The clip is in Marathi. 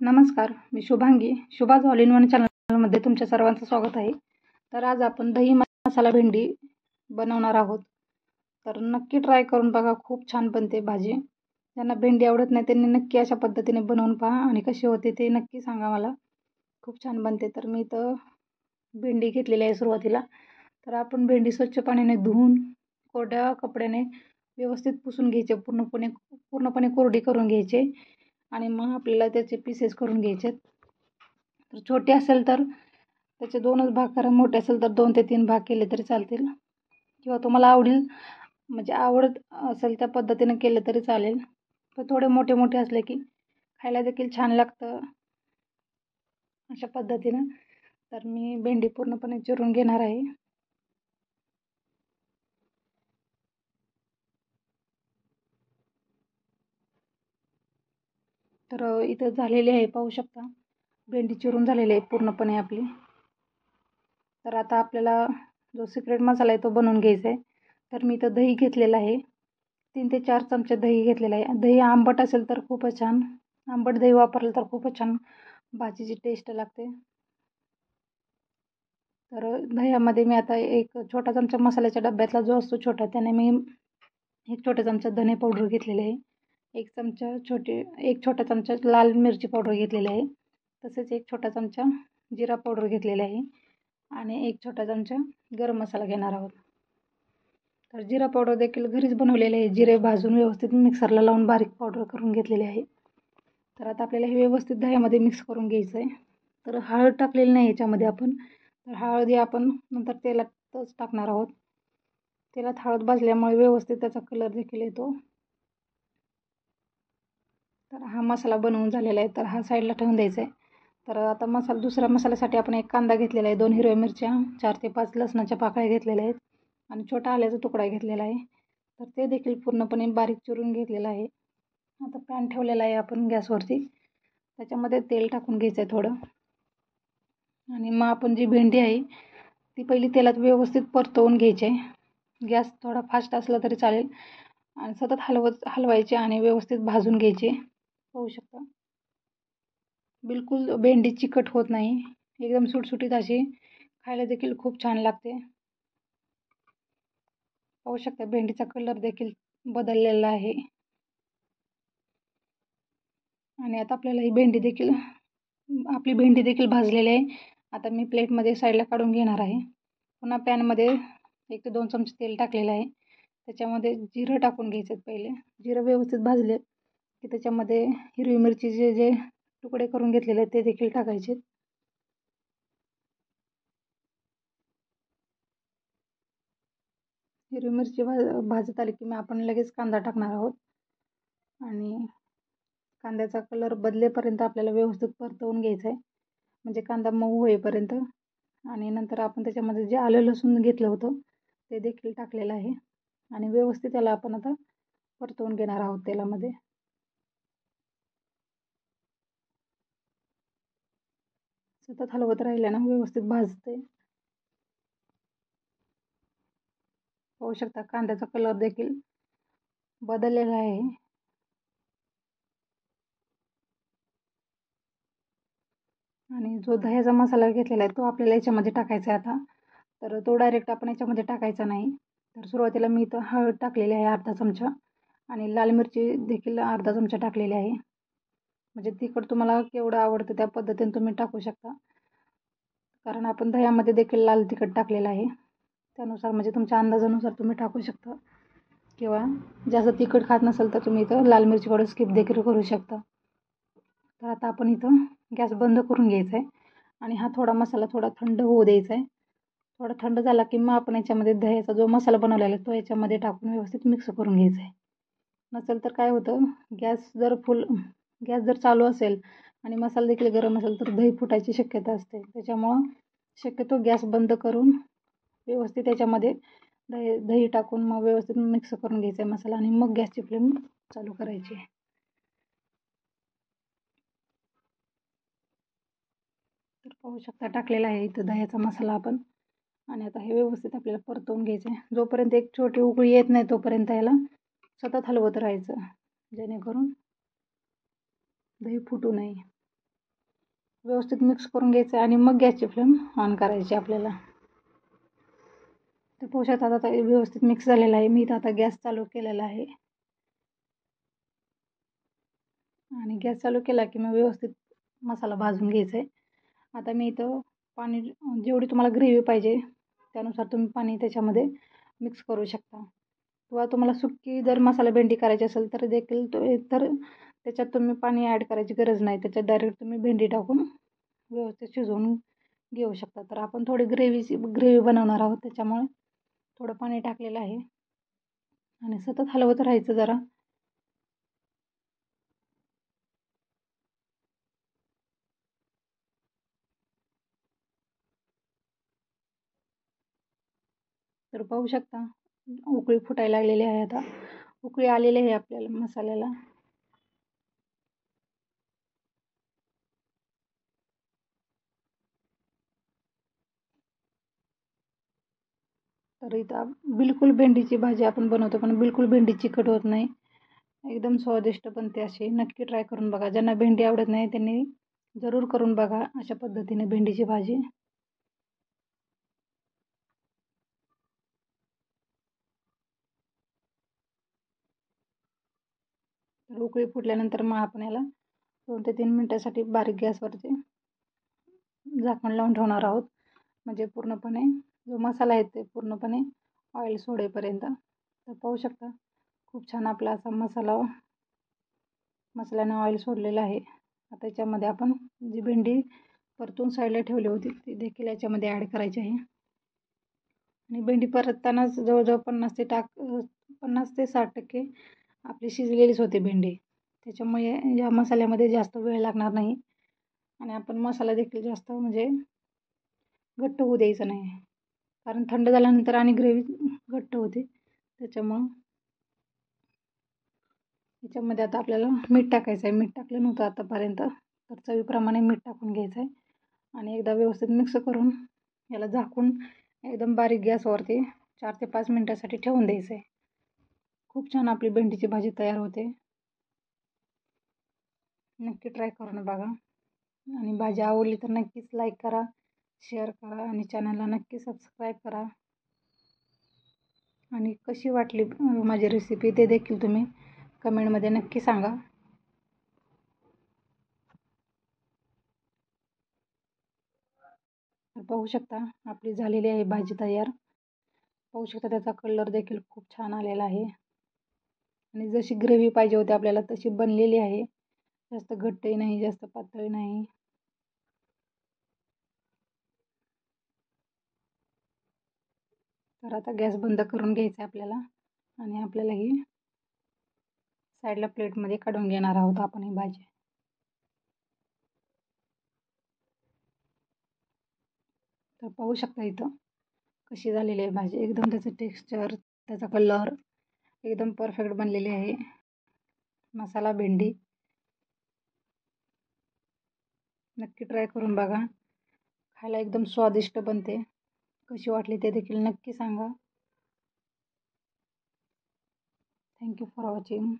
नमस्कार, मी शुभांगी. शुभाज ऑल इन वन चॅनलमध्ये तुमच्या सर्वांचं स्वागत आहे. तर आज आपण दही मसाला भेंडी बनवणार आहोत. तर नक्की ट्राय करून बघा, खूप छान बनते भाजी. ज्यांना भेंडी आवडत नाही त्यांनी नक्की अशा पद्धतीने बनवून पहा आणि कशी होते ते नक्की सांगा मला. खूप छान बनते. तर मी इथं भेंडी घेतलेली आहे सुरुवातीला. तर आपण भेंडी स्वच्छ पाण्याने धुवून कोरड्या कपड्याने व्यवस्थित पुसून घ्यायचे, पूर्णपणे कोरडी करून घ्यायचे आणि मग आपल्याला त्याचे पीसेस करून घ्यायचे. तर छोटे असेल तर त्याचे 2च भाग करा, मोठे असेल तर 2 ते 3 भाग केले तरी चालतील, किंवा तुम्हाला आवडत असेल त्या पद्धतीने केले तरी चालेल. पण थोडे मोठे मोठे असले की खायला देखील छान लागतं अशा पद्धतीनं. तर मी भेंडी पूर्णपणे चिरून घेणार आहे. तर इथं झालेली आहे, पाहू शकता भेंडी चिरून झालेली आहे पूर्णपणे आपली. तर आता आपल्याला जो सिक्रेट मसाला आहे तो बनवून घ्यायचा आहे. तर मी इथं दही घेतलेलं आहे, 3 ते 4 चमचे दही घेतलेलं आहे. दही आंबट असेल तर खूपच छान, आंबट दही वापरलं तर खूपच छान भाजीची टेस्ट लागते. तर दह्यामध्ये मी आता एक छोटा चमचा मसाल्याच्या डब्यातला जो असतो छोटा, त्याने मी 1 छोटा चमचा धने पावडर घेतलेले आहे, 1 छोटा चमचा लाल मिरची पावडर घेतलेली आहे, तसेच 1 छोटा चमचा जिरा पावडर घेतलेला आहे आणि 1 छोटा चमचा गरम मसाला घेणार आहोत. तर जिरा पावडर देखील घरीच बनवलेले आहे. जिरे भाजून व्यवस्थित मिक्सरला लावून बारीक पावडर करून घेतलेले आहे. तर आता आपल्याला हे व्यवस्थित दह्यामध्ये मिक्स करून घ्यायचं आहे. तर हळद टाकलेली नाही याच्यामध्ये आपण. तर हळदी आपण नंतर तेलातच टाकणार आहोत. तेलात हळद भाजल्यामुळे व्यवस्थित त्याचा कलर देखील येतो. तर हा मसाला बनवून झालेला आहे, तर हा साईडला ठेवून द्यायचा आहे. तर आता दुसऱ्या मसाल्यासाठी आपण 1 कांदा घेतलेला आहे, 2 हिरव्या मिरच्या, 4 ते 5 लसणाच्या पाकळ्या घेतलेल्या आहेत आणि छोटा आल्याचा तुकडा घेतलेला आहे. तर ते देखील पूर्णपणे बारीक चिरून घेतलेलं आहे. आता पॅन ठेवलेला आहे आपण गॅसवरती. त्याच्यामध्ये तेल टाकून घ्यायचं आहे थोडं आणि मग आपण जी भेंडी आहे ती पहिली तेलात व्यवस्थित परतवून घ्यायची आहे. गॅस थोडा फास्ट असला तरी चालेल आणि सतत हलवायचे आणि व्यवस्थित भाजून घ्यायचे. पाहू शकता बिलकुल भेंडी चिकट होत नाही, एकदम सुटसुटीत अशी, खायला देखील खूप छान लागते. पाहू शकता भेंडीचा कलर देखील बदललेला आहे आणि आता आपल्याला आपली भेंडी देखील भाजलेली आहे. आता मी प्लेटमध्ये साईडला काढून घेणार आहे. पुन्हा पॅनमध्ये 1 ते 2 चमचे तेल टाकलेलं आहे. त्याच्यामध्ये जिरं टाकून घ्यायचं पहिले. जिरं व्यवस्थित भाजले की त्याच्यामध्ये हिरवी मिरचीचे जे तुकडे करून घेतलेले आहेत ते देखील टाकायचे. हिरवी मिरची भाजत आली की मग आपण लगेच कांदा टाकणार आहोत आणि कांद्याचा कलर बदलेपर्यंत आपल्याला व्यवस्थित परतवून घ्यायचं आहे, म्हणजे कांदा मऊ होईपर्यंत. आणि नंतर आपण त्याच्यामध्ये जे आलं लसूण घेतलं होतं ते देखील टाकलेलं आहे आणि व्यवस्थित त्याला आपण आता परतवून घेणार आहोत तेलामध्ये. सतत हलवत राहिल्यानं व्यवस्थित भाजते. पाहू शकता कांद्याचा कलर देखील बदललेला आहे आणि जो दह्याचा मसाला घेतलेला आहे तो आपल्याला याच्यामध्ये टाकायचा आहे आता. तर तो डायरेक्ट आपण याच्यामध्ये टाकायचा नाही. तर सुरुवातीला मी इथं हळद टाकलेली आहे अर्धा चमचा आणि लाल मिरची देखील अर्धा चमचा टाकलेली आहे. म्हणजे तिखट तुम्हाला केवढं आवडतं त्या पद्धतीने तुम्ही टाकू शकता, कारण आपण दह्यामध्ये देखील लाल तिखट टाकलेलं आहे. त्यानुसार म्हणजे तुमच्या अंदाजानुसार तुम्ही टाकू शकता, किंवा जास्त तिखट खात नसेल तर तुम्ही इथं लाल मिरची पावडर स्किप देखील करू शकता. तर आता आपण इथं गॅस बंद करून घ्यायचा आहे आणि हा मसाला थोडा थंड होऊ द्यायचा आहे. थोडा थंड झाला की मग आपण याच्यामध्ये दह्याचा जो मसाला बनवलेला आहे तो याच्यामध्ये टाकून व्यवस्थित मिक्स करून घ्यायचा आहे. नसेल तर काय होतं, गॅस जर चालू असेल आणि मसाला देखील गरम असेल तर दही फुटायची शक्यता असते. त्याच्यामुळं शक्यतो गॅस बंद करून व्यवस्थित याच्यामध्ये दही टाकून मग व्यवस्थित मिक्स करून घ्यायचा आहे मसाला आणि मग गॅसची फ्लेम चालू करायची. तर पाहू शकता टाकलेला आहे इथं दह्याचा मसाला आपण, आणि आता हे व्यवस्थित आपल्याला परतवून घ्यायचं आहे. जोपर्यंत एक छोटी उकळी येत नाही तोपर्यंत याला सतत हलवत राहायचं, जेणेकरून दही फुटू नये. व्यवस्थित मिक्स करून घ्यायचं आणि मग गॅसची फ्लेम ऑन करायची आपल्याला. तर पोशात आता व्यवस्थित मिक्स झालेला आहे. मी इथं आता गॅस चालू केलेला आहे आणि गॅस चालू केला की मग व्यवस्थित मसाला भाजून घ्यायचा आहे. आता मी इथं पाणी जेवढी तुम्हाला ग्रेव्ही पाहिजे त्यानुसार तुम्ही पाणी त्याच्यामध्ये मिक्स करू शकता. किंवा तुम्हाला सुक्की जर मसाला भेंडी करायची असेल तर देखील तर त्याच्यात तुम्ही पाणी ॲड करायची गरज नाही. त्याच्यात डायरेक्ट तुम्ही भेंडी टाकून व्यवस्थित शिजवून घेऊ शकता. तर आपण थोडी ग्रेव्ही बनवणार आहोत त्याच्यामुळे थोडं पाणी टाकलेलं आहे आणि सतत हलवत राहायचं जरा. तर पाहू शकता उकळी फुटायला लागलेली आहे. आता उकळी आलेली आहे आपल्याला मसाल्याला. तर इथं बिलकुल भेंडीची भाजी आपण बनवतो पण बिलकुल भेंडी चिकट होत नाही. एकदम स्वादिष्ट बनते अशी. नक्की ट्राय करून बघा. ज्यांना भेंडी आवडत नाही त्यांनी जरूर करून बघा अशा पद्धतीने भेंडीची भाजी. तर उकळी फुटल्यानंतर मग आपण याला 2 ते 3 मिनिटासाठी बारीक गॅसवरती झाकण लावून ठेवणार आहोत. म्हणजे पूर्णपणे जो मसाला आहे ते पूर्णपणे ऑइल सोडेपर्यंत. तर पाहू शकता खूप छान आपला असा मसाल्याने ऑइल सोडलेलं आहे. आता याच्यामध्ये आपण जी भेंडी परतून साईडला ठेवली होती ती देखील याच्यामध्ये ॲड करायची आहे. आणि भेंडी परततानाच जवळजवळ 50 ते 60% आपली शिजलेलीच होते भेंडी. त्याच्यामुळे या मसाल्यामध्ये जास्त वेळ लागणार नाही आणि आपण मसाला देखील जास्त म्हणजे घट्ट होऊ द्यायचं नाही. कारण थंड झाल्यानंतर आणि ग्रेव्ही घट्ट होते. त्याच्यामुळं याच्यामध्ये आता आपल्याला मीठ टाकायचं आहे. मीठ टाकलं नव्हतं आतापर्यंत. तर चवीप्रमाणे मीठ टाकून घ्यायचं आहे आणि एकदा व्यवस्थित मिक्स करून याला झाकून एकदम बारीक गॅसवरती 4 ते 5 मिनटासाठी ठेवून द्यायचं आहे. खूप छान आपली भेंडीची भाजी तयार होते. नक्की ट्राय करून बघा आणि भाजी आवडली तर नक्कीच लाईक करा, शेअर करा आणि चॅनलला नक्की सबस्क्राईब करा. आणि कशी वाटली माझी रेसिपी ते देखील तुम्ही कमेंटमध्ये नक्की सांगा. पाहू शकता आपली झालेली आहे भाजी तयार. पाहू शकता त्याचा कलर देखील खूप छान आलेला आहे आणि जशी ग्रेव्ही पाहिजे होती आपल्याला तशी बनलेली आहे. जास्त घट्टही नाही जास्त पातळही नाही. तर आता गॅस बंद करून घ्यायचा आहे आपल्याला आणि आपल्याला ही साईडला प्लेटमध्ये काढून घेणार आहोत आपण ही भाजी. तर पाहू शकता इथं कशी झालेली आहे भाजी. एकदम त्याचं टेक्स्चर त्याचा कलर एकदम परफेक्ट बनलेली आहे. मसाला भेंडी नक्की ट्राय करून बघा. खायला एकदम स्वादिष्ट बनते. कशी वाटली ते देखील नक्की सांगा. Thank you for watching.